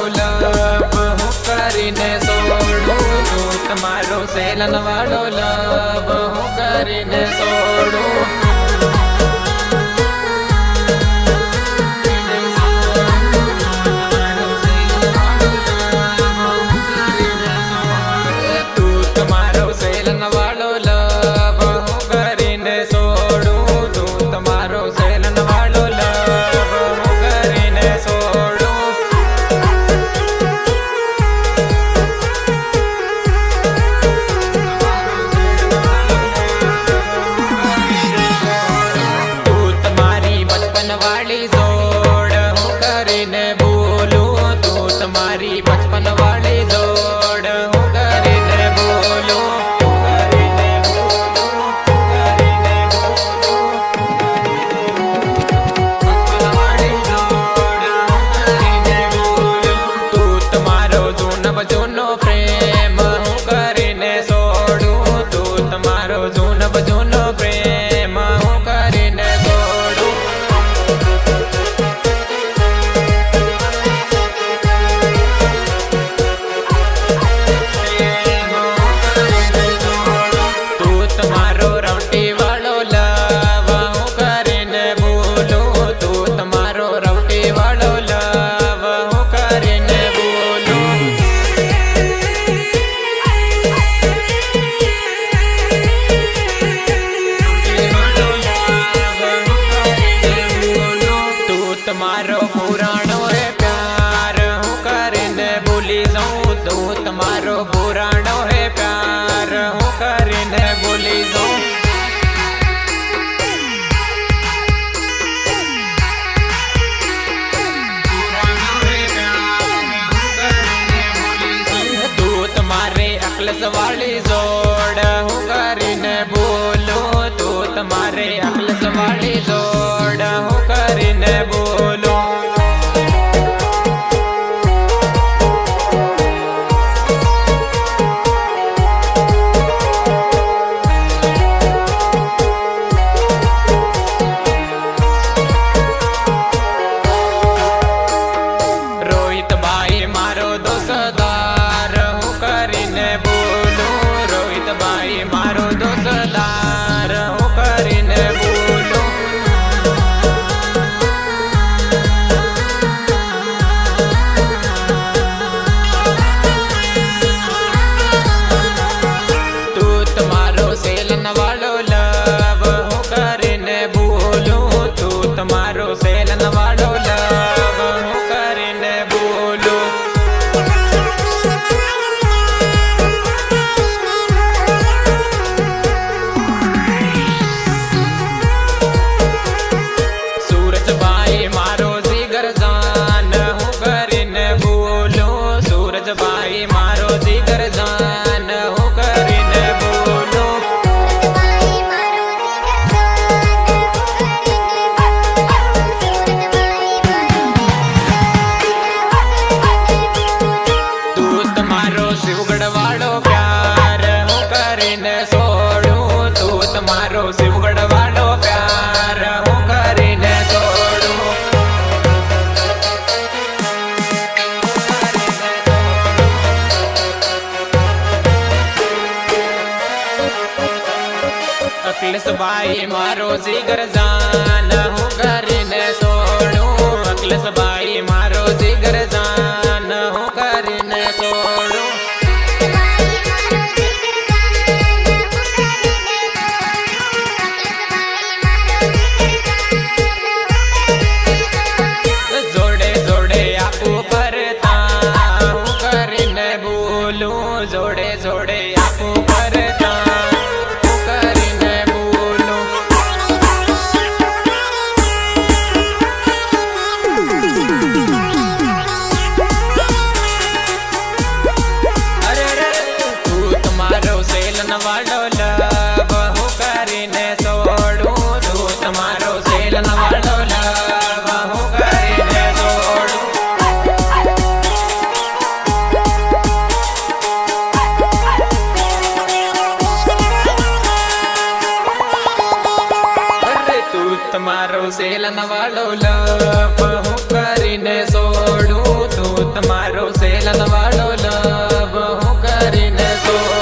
લવ હું કરીને છોડું તું તમારો સેલન વાળો લવ હું કરીને છોડું તમારો પુરાણો હે પ્યાર હું કરીને ભૂલી જાઉં તું તમારે અકલસ વાળી જોડ હું કરીને બોલું તું તમારે અકલસ વાળી જોડ હું કરીને બોલું અખિલેશ ભાઈ મારો જીગર જાન હું કરીને છોડું અખિલેશ ભાઈ મારો જીગર જાન હું કરીને છોડું જોડે જોડે આપું પરતા હું કરીને બોલું જોડે જોડે આપું પરતા તમારો સેલન વાળો લપ હું કરીને છોડું તું તમારો સેલન વાળો લપ હું કરીને છોડું